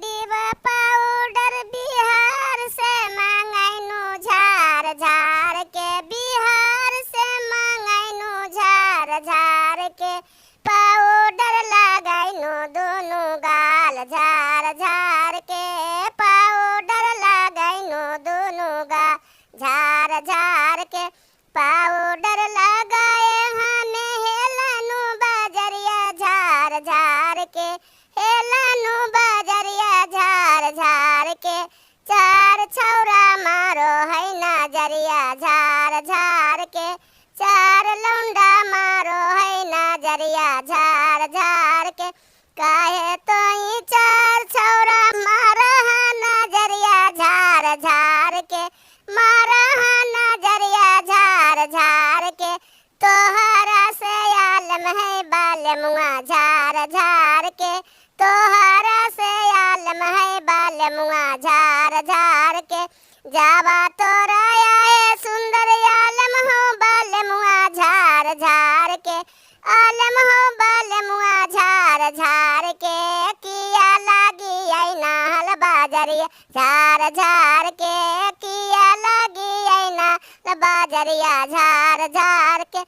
डिब powder Bihar से मंगैनु झार झार के, बिहार से मंगैनु झार झार के, पाउडर लगैनु दुनु गाल झार झार के, पाउडर लगैनु दुनु गाल झार झार के, पाउडर लगाए हमें हेलनु बजरिया झार झार के, हेलनु बजरिया झार झार के, चार छौरा मारो है नजरिया झार झार के, चार लौंडा मारो है नजरिया झार झार के, काहे तो ई चार छौरा मारा नजरिया झार झार के, मारा नजरिया झार झार के, तोहरा से आलम है बालमुआ झार झार के, तोहरा से आलम है बालमुआ झार झार के, जावा तोरा आए सुंदर आलम हो बालमुआ झार झार के, आलम हो बालमुआ झार झार के, किया लागी आई नाल बाजरिया झार झार के, किया लागी आई नाल बाजरिया झार झार के।